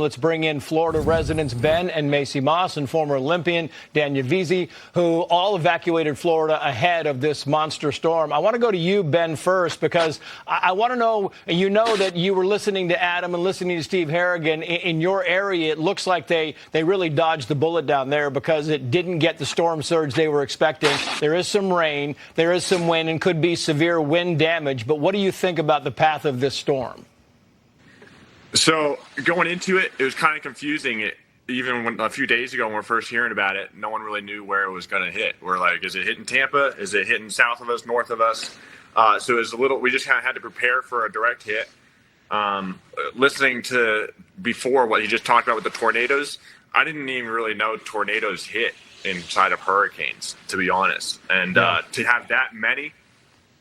Let's bring in Florida residents Ben and Macy Moss and former Olympian Dania Vizzi, who all evacuated Florida ahead of this monster storm. I want to go to you, Ben, first, because I want to know, you know that you were listening to Adam and listening to Steve Harrigan. In your area, it looks like they really dodged the bullet down there because it didn't get the storm surge they were expecting. There is some rain, there is some wind, and could be severe wind damage. But what do you think about the path of this storm? So going into it, it was kind of confusing. Even when, a few days ago when we were first hearing about it, no one really knew where it was going to hit. We're like, is it hitting Tampa? Is it hitting south of us, north of us? So it was we just kind of had to prepare for a direct hit. Listening to before what you just talked about with the tornadoes, I didn't even really know tornadoes hit inside of hurricanes, to be honest. And to have that many,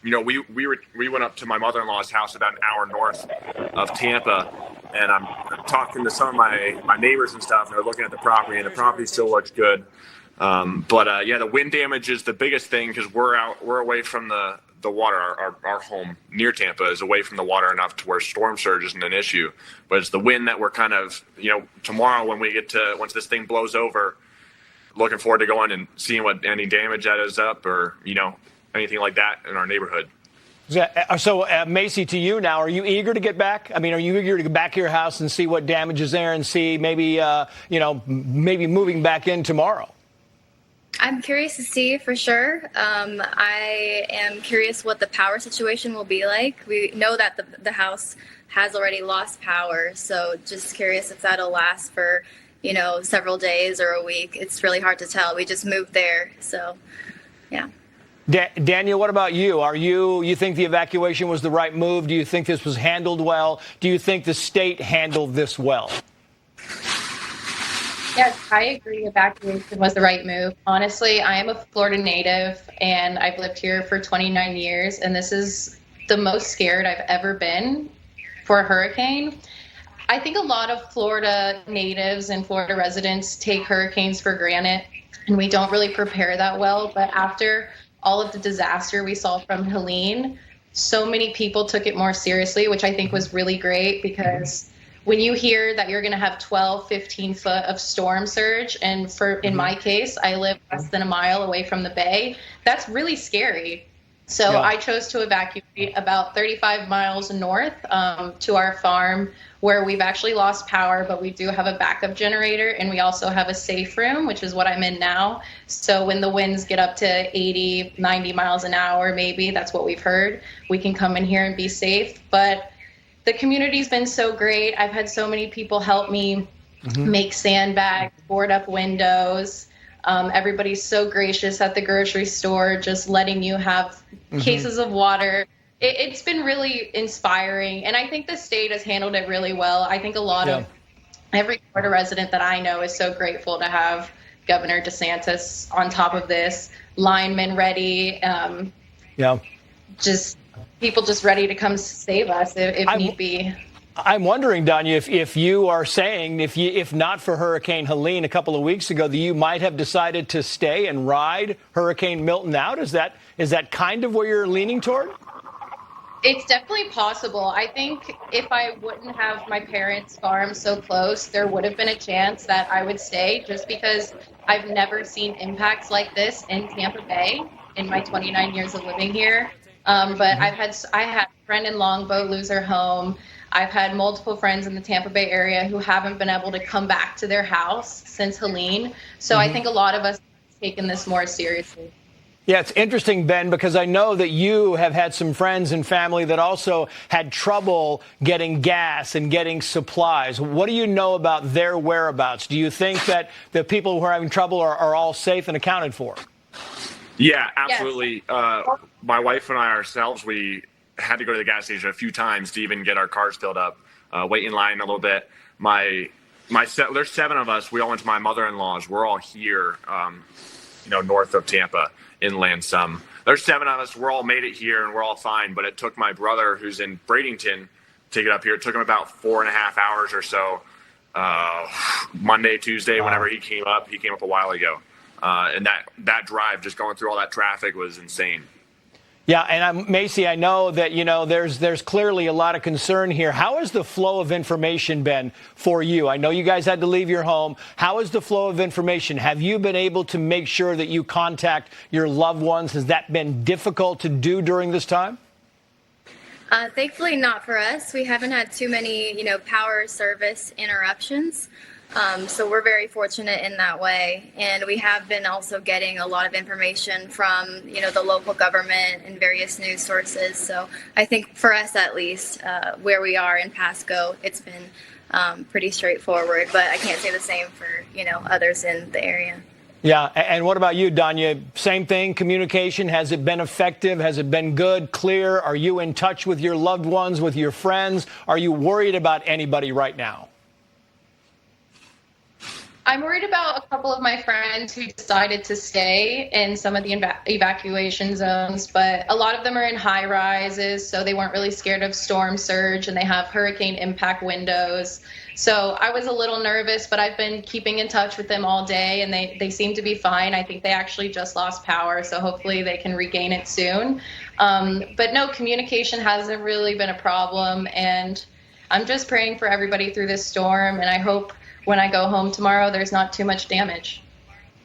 you know, we went up to my mother-in-law's house about an hour north of Tampa, and I'm talking to some of my neighbors and stuff, and they're looking at the property, and the property still looks good. Yeah, the wind damage is the biggest thing because we're away from the water. Our home near Tampa is away from the water enough to where storm surge isn't an issue. But it's the wind that we're kind of, you know, tomorrow when we get to, once this thing blows over, looking forward to going and seeing what any damage that is up or, you know, anything like that in our neighborhood. So, Macy, to you now, are you eager to get back? I mean, are you eager to get back to your house and see what damage is there and see maybe, maybe moving back in tomorrow? I'm curious to see for sure. I am curious what the power situation will be like. We know that the house has already lost power, so just curious if that'll last for, you know, several days or a week. It's really hard to tell. We just moved there, so yeah. Daniel, what about you? You think the evacuation was the right move? Do you think this was handled well? Do you think the state handled this well? Yes, I agree. Evacuation was the right move. Honestly, I am a Florida native, and I've lived here for 29 years, and this is the most scared I've ever been for a hurricane. I think a lot of Florida natives and Florida residents take hurricanes for granted, and we don't really prepare that well. But after all of the disaster we saw from Helene, so many people took it more seriously, which I think was really great because when you hear that you're going to have 12, 15 foot of storm surge, and in my case, I live less than a mile away from the bay, that's really scary. So I chose to evacuate about 35 miles north to our farm where we've actually lost power, but we do have a backup generator, and we also have a safe room, which is what I'm in now. So when the winds get up to 80, 90 miles an hour, maybe, that's what we've heard, we can come in here and be safe. But the community's been so great. I've had so many people help me make sandbags, board up windows. Everybody's so gracious at the grocery store, just letting you have cases of water. It's been really inspiring, and I think the state has handled it really well. I think a lot of every Florida resident that I know is so grateful to have Governor DeSantis on top of this, linemen ready, just people just ready to come save us if need be. I'm wondering, Dania, if you are saying if not for Hurricane Helene a couple of weeks ago, that you might have decided to stay and ride Hurricane Milton out. Is that kind of where you're leaning toward? It's definitely possible. I think if I wouldn't have my parents' farm so close, there would have been a chance that I would stay, just because I've never seen impacts like this in Tampa Bay in my 29 years of living here. But I had a friend in Longboat lose her home. I've had multiple friends in the Tampa Bay area who haven't been able to come back to their house since Helene. So I think a lot of us have taken this more seriously. Yeah, it's interesting, Ben, because I know that you have had some friends and family that also had trouble getting gas and getting supplies. What do you know about their whereabouts? Do you think that the people who are having trouble are all safe and accounted for? Yeah, absolutely. Yes. My wife and I ourselves, we had to go to the gas station a few times to even get our cars filled up, wait in line a little bit. There's 7 of us. We all went to my mother-in-law's. We're all here, north of Tampa, inland some. There's 7 of us. We're all made it here, and we're all fine. But it took my brother, who's in Bradenton, to get up here. It took him about 4.5 hours or so. Monday, Tuesday, whenever he came up a while ago. And that drive, just going through all that traffic, was insane. Yeah, and Macy, I know that, there's clearly a lot of concern here. How has the flow of information been for you? I know you guys had to leave your home. How is the flow of information? Have you been able to make sure that you contact your loved ones? Has that been difficult to do during this time? Thankfully not for us. We haven't had too many, power service interruptions. So we're very fortunate in that way. And we have been also getting a lot of information from, the local government and various news sources. So I think for us, at least, where we are in Pasco, it's been pretty straightforward. But I can't say the same for, others in the area. Yeah. And what about you, Dania? Same thing, communication. Has it been effective? Has it been good, clear? Are you in touch with your loved ones, with your friends? Are you worried about anybody right now? I'm worried about a couple of my friends who decided to stay in some of the evacuation zones, but a lot of them are in high rises, so they weren't really scared of storm surge, and they have hurricane impact windows. So I was a little nervous, but I've been keeping in touch with them all day, and they seem to be fine. I think they actually just lost power, so hopefully they can regain it soon. But no, communication hasn't really been a problem, and I'm just praying for everybody through this storm, and I hope when I go home tomorrow, there's not too much damage.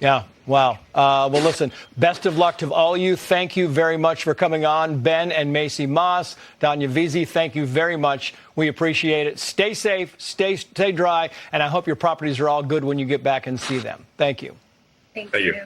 Yeah. Wow. Well, listen, best of luck to all you. Thank you very much for coming on. Ben and Macy Moss, Dania Vizzi, thank you very much. We appreciate it. Stay safe, stay dry, and I hope your properties are all good when you get back and see them. Thank you. Thank you.